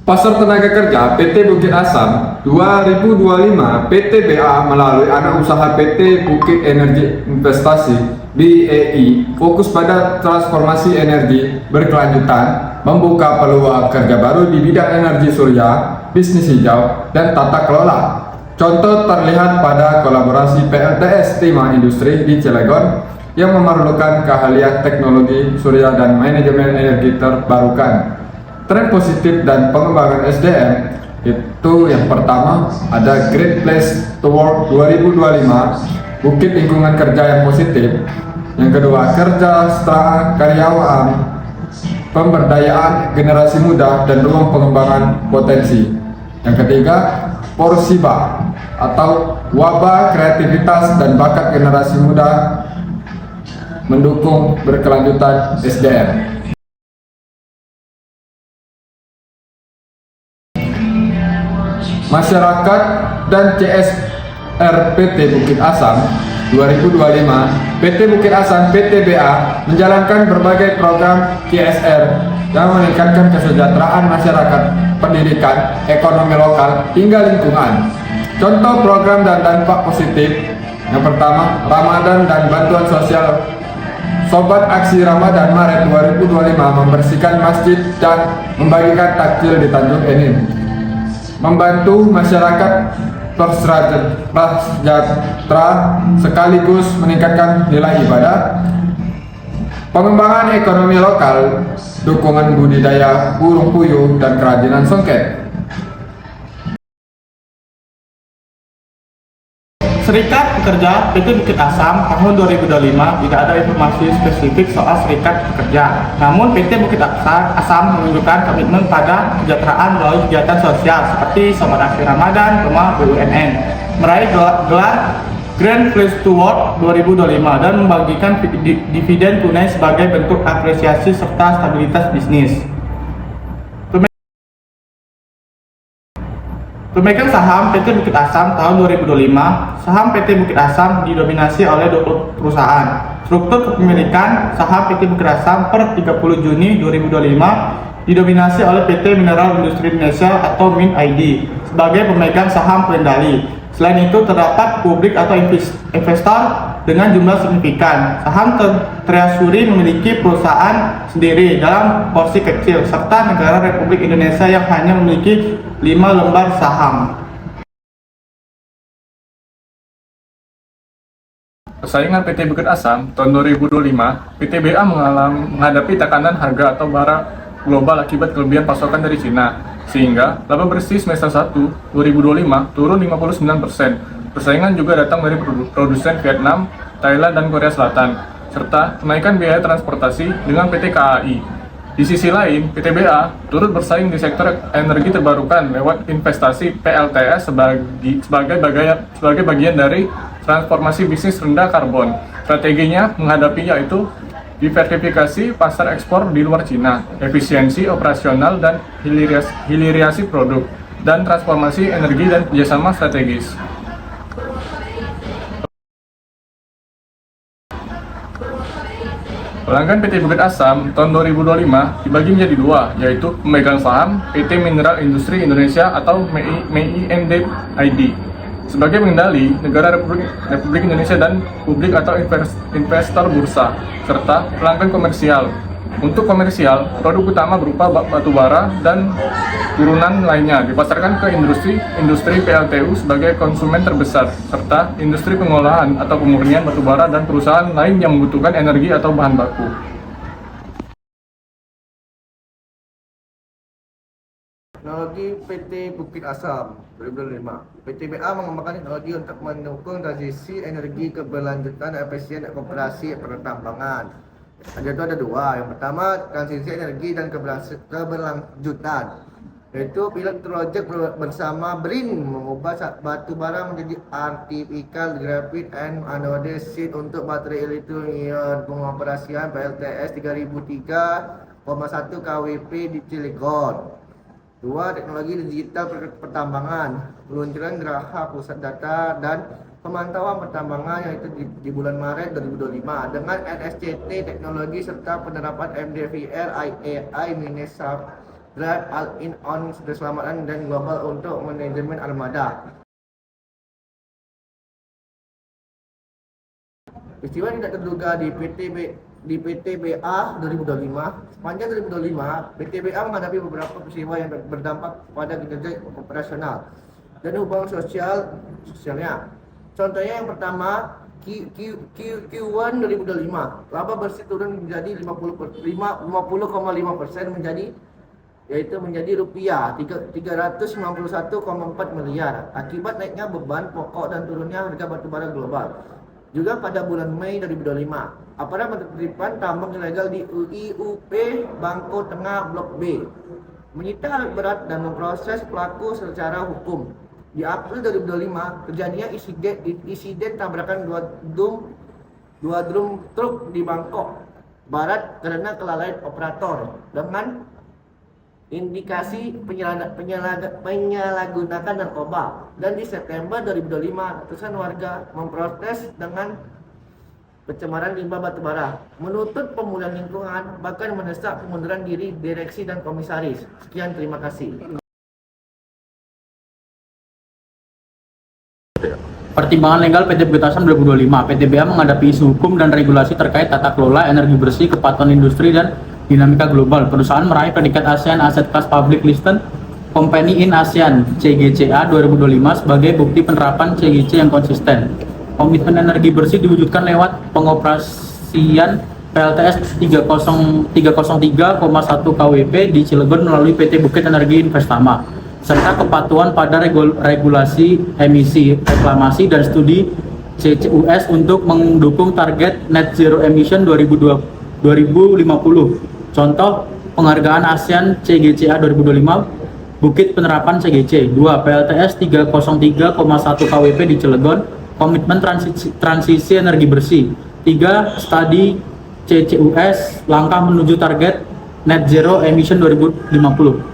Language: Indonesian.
Pasar tenaga kerja PT Bukit Asam 2025 PT BA melalui anak usaha PT Bukit Energi Investasi BEI fokus pada transformasi energi berkelanjutan, membuka peluang kerja baru di bidang energi surya, bisnis hijau, dan tata kelola. Contoh terlihat pada kolaborasi PLTS Timah Industri di Cilegon yang memerlukan keahlian teknologi surya dan manajemen energi terbarukan. Tren positif dan pengembangan SDM itu yang pertama ada Great Place to Work 2025, bukit lingkungan kerja yang positif. Yang kedua, kerja setelah karyawan, pemberdayaan generasi muda dan ruang pengembangan potensi. Yang ketiga, Porsiba atau wabah kreativitas dan bakat generasi muda mendukung berkelanjutan SDM. Masyarakat dan CSR PT Bukit Asam 2025, PT Bukit Asam PT BA menjalankan berbagai program CSR yang meningkatkan kesejahteraan masyarakat, pendidikan, ekonomi lokal, hingga lingkungan. Contoh program dan dampak positif: yang pertama, Ramadan dan bantuan sosial. Sobat Aksi Ramadan Maret 2025 membersihkan masjid dan membagikan takjil di Tanjung Enim. Membantu masyarakat prasejahtera sekaligus meningkatkan nilai ibadah. Pengembangan ekonomi lokal, dukungan budidaya burung puyuh dan kerajinan songket. Serikat Pekerja PT Bukit Asam tahun 2025 tidak ada informasi spesifik soal Serikat Pekerja. Namun PT Bukit Asam menunjukkan komitmen pada kesejahteraan melalui kegiatan sosial seperti Sobat Aksi Ramadan, Rumah BUMN, meraih gelar Grand Place to Work 2025 dan membagikan dividen tunai sebagai bentuk apresiasi serta stabilitas bisnis. Pemegang saham PT Bukit Asam tahun 2025, saham PT Bukit Asam didominasi oleh 20 perusahaan. Struktur kepemilikan saham PT Bukit Asam per 30 Juni 2025 didominasi oleh PT Mineral Industri Indonesia atau MIND sebagai pemegang saham pengendali. Selain itu terdapat publik atau investor dengan jumlah signifikan. Saham treasury memiliki perusahaan sendiri dalam porsi kecil, serta negara Republik Indonesia yang hanya memiliki 5 lembar saham. Persaingan PT Bukit Asam tahun 2025, PT BA menghadapi tekanan harga atau bara global akibat kelebihan pasokan dari Cina, sehingga laba bersih semester 1 2025 turun 59%. Persaingan juga datang dari produsen Vietnam, Thailand, dan Korea Selatan, serta kenaikan biaya transportasi dengan PT KAI. Di sisi lain, PT BA turut bersaing di sektor energi terbarukan lewat investasi PLTS sebagai bagian dari transformasi bisnis rendah karbon. Strateginya menghadapi yaitu diversifikasi pasar ekspor di luar Cina, efisiensi operasional dan hilirisasi produk, dan transformasi energi dan kerjasama strategis. Pelanggan PT Bukit Asam tahun 2025 dibagi menjadi dua, yaitu pemegang saham PT Mineral Industri Indonesia atau MIND ID sebagai pengendali negara Republik Indonesia dan publik atau investor bursa, serta pelanggan komersial. Untuk komersial, produk utama berupa batubara dan turunan lainnya dipasarkan ke industri PLTU sebagai konsumen terbesar, serta industri pengolahan atau pemurnian batubara dan perusahaan lain yang membutuhkan energi atau bahan baku. Teknologi PT Bukit Asam 2025. PT BA mengembangkan teknologi untuk mendukung transisi energi keberlanjutan efisien dan kooperasi pertambangan. Ada dua. Yang pertama, transisi energi dan keberlanjutan, yaitu pilot project bersama BRIN mengubah batu bara menjadi artificial graphite and anode sheet untuk baterai lithium. Pengoperasian PLTS 3003,1 kWp di Cilegon. 2. Teknologi digital pertambangan, peluncuran geraha pusat data dan pemantauan pertambangan yaitu di bulan Maret 2025 dengan NSCT teknologi serta penerapan MDVR AI Drive all-in on keselamatan dan global untuk manajemen armada. Peristiwa tidak terduga di PT BA 2025. Sepanjang 2025, PT BA menghadapi beberapa peristiwa yang berdampak pada kinerja operasional dan hubungan sosialnya. Contohnya yang pertama, Q1 2025, laba bersih turun menjadi 50,5% menjadi rupiah 391,4 miliar akibat naiknya beban pokok dan turunnya harga batubara global. Juga pada bulan Mei 2025, aparat menertibkan tambang ilegal di IUP Bangko Tengah Blok B, menyita alat berat dan memproses pelaku secara hukum. Di April 2025, terjadinya insiden tabrakan dua drum truk di Bangkok Barat karena kelalaian operator dengan indikasi penyalahgunaan narkoba. Dan di September 2025, ratusan warga memprotes dengan pencemaran limbah batubara, menuntut pemulihan lingkungan, bahkan mendesak pengunduran diri direksi dan komisaris. Sekian, terima kasih. Pertimbangan legal PT Bukit Asam 2025, PTBA menghadapi isu hukum dan regulasi terkait tata kelola energi bersih, kepatuhan industri, dan dinamika global. Perusahaan meraih predikat ASEAN Asset Class Public Listed Company in ASEAN CGCA 2025 sebagai bukti penerapan CGC yang konsisten. Komitmen energi bersih diwujudkan lewat pengoperasian PLTS 303,1 kWp di Cilegon melalui PT Bukit Energi Investama, serta kepatuhan pada regulasi emisi, reklamasi, dan studi CCUS untuk mendukung target net zero emission 2050. Contoh penghargaan ASEAN CGCA 2025, Bukit Penerapan CGC. 2. PLTS 303,1 kWp di Cilegon, komitmen transisi energi bersih. 3. Studi CCUS, langkah menuju target net zero emission 2050.